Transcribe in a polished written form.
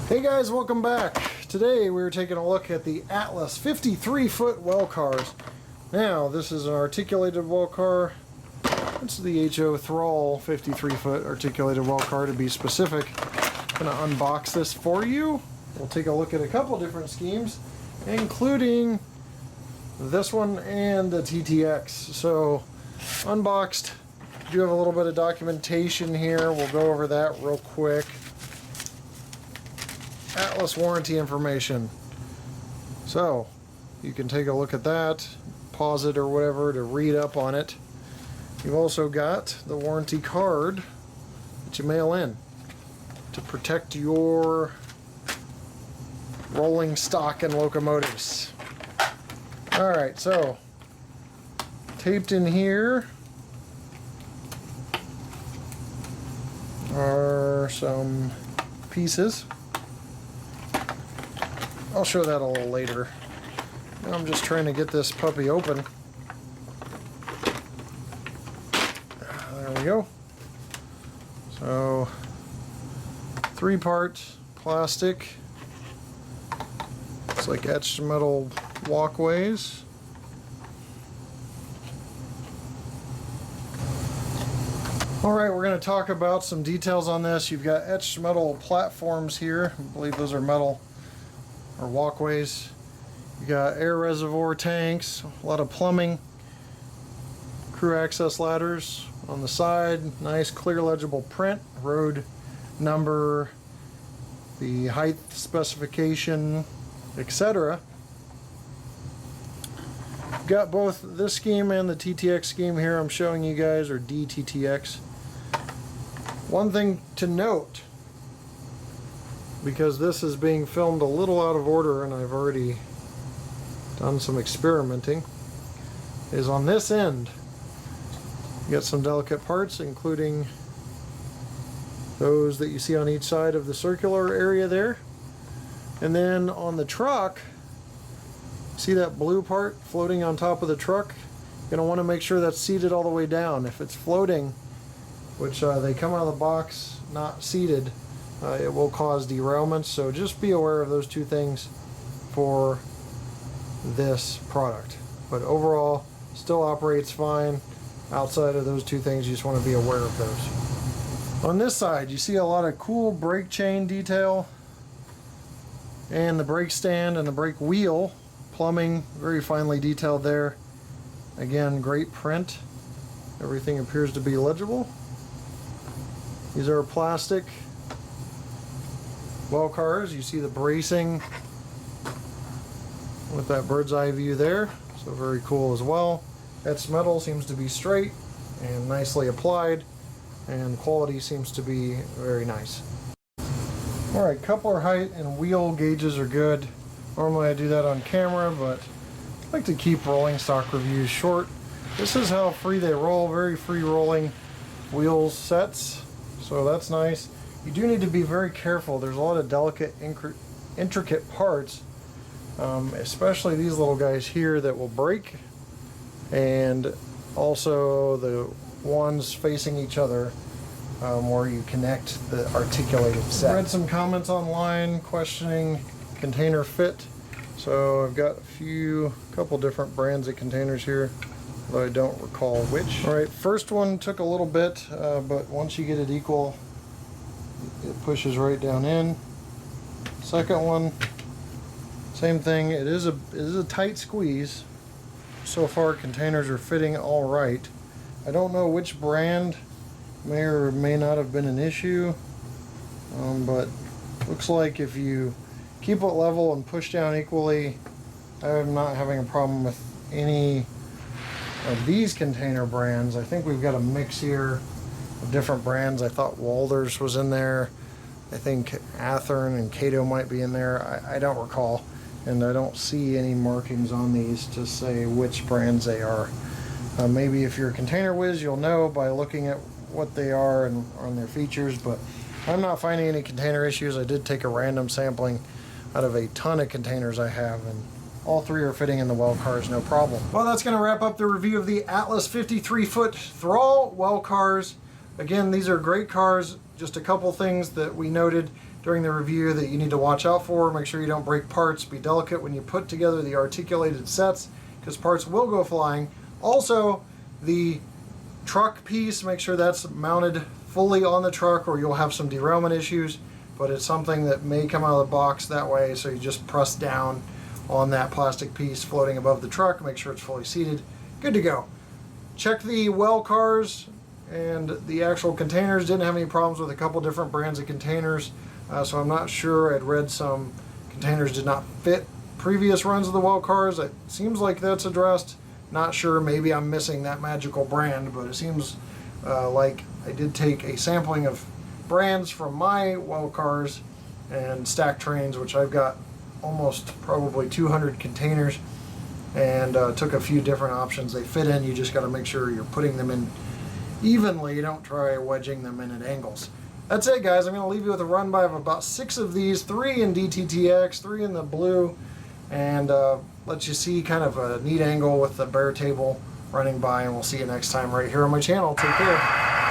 Hey guys, welcome back. Today we're taking a look at the Atlas 53-foot well cars. Now, this is an articulated well car. It's the HO Thrall 53-foot articulated well car to be specific. I'm going to unbox this for you. We'll take a look at a couple different schemes, including this one and the TTX. So, unboxed. Do have a little bit of documentation here. We'll go over that real quick. Atlas warranty information. So you can take a look at that, pause it or whatever to read up on it. You've also got the warranty card that you mail in to protect your rolling stock and locomotives. Alright, so taped in here are some pieces. I'll show that a little later. I'm just trying to get this puppy open. There we go. So, 3-part plastic. It's like etched metal walkways. Alright, we're going to talk about some details on this. You've got etched metal platforms here. I believe those are metal or walkways. You got air reservoir tanks, a lot of plumbing, crew access ladders on the side, nice clear legible print, road number, the height specification, etc. Got both this scheme and the TTX scheme here I'm showing you guys, or DTTX. One thing to note, because this is being filmed a little out of order and I've already done some experimenting, is on this end you got some delicate parts, including those that you see on each side of the circular area there. And then on the truck, see that blue part floating on top of the truck? You're going to want to make sure that's seated all the way down. If it's floating, which they come out of the box not seated, it will cause derailments, so just be aware of those two things for this product. But overall, still operates fine. Outside of those two things, you just want to be aware of those. On this side, you see a lot of cool brake chain detail, and the brake stand and the brake wheel, plumbing, very finely detailed there. Again, great print. Everything appears to be legible. These are plastic well cars. You see the bracing with that bird's eye view there, so very cool as well. Etched metal seems to be straight and nicely applied, and quality seems to be very nice. Alright, coupler height and wheel gauges are good. Normally I do that on camera, but I like to keep rolling stock reviews short. This is how free they roll, very free rolling wheels sets, so that's nice. You do need to be very careful. There's a lot of delicate, intricate parts, especially these little guys here that will break, and also the ones facing each other where you connect the articulated set. I read some comments online questioning container fit, so I've got a couple different brands of containers here, though I don't recall which. Alright, first one took a little bit, but once you get it equal, it pushes right down in. Second one, same thing. It is a tight squeeze. So far, containers are fitting all right. I don't know which brand, may or may not have been an issue, but looks like if you keep it level and push down equally, I'm not having a problem with any of these container brands. I think we've got a mix here of different brands. I thought Walder's was in there. I think Athearn and Cato might be in there. I don't recall, and I don't see any markings on these to say which brands they are. Maybe if you're a container whiz, you'll know by looking at what they are and on their features, but I'm not finding any container issues. I did take a random sampling out of a ton of containers I have, and all three are fitting in the well cars, no problem. Well, that's going to wrap up the review of the Atlas 53-foot Thrall well cars. Again, these are great cars. just a couple things that we noted during the review that you need to watch out for. Make sure you don't break parts. Be delicate when you put together the articulated sets, because parts will go flying. Also, the truck piece, make sure that's mounted fully on the truck or you'll have some derailment issues, but it's something that may come out of the box that way, so you just press down on that plastic piece floating above the truck, make sure it's fully seated. Good to go. Check the well cars, and the actual containers didn't have any problems with a couple different brands of containers, so I'm not sure. I'd read some containers did not fit previous runs of the well cars. It seems like that's addressed. Not sure, maybe I'm missing that magical brand, but it seems like I did take a sampling of brands from my well cars and stack trains, which I've got almost probably 200 containers, and took a few different options they fit in. You just got to make sure you're putting them in evenly. You don't try wedging them in at angles. That's it, guys. I'm going to leave you with a run by of about 6 of these, 3 in DTTX, 3 in the blue, and let you see kind of a neat angle with the bare table running by, and we'll see you next time right here on my channel. Take care.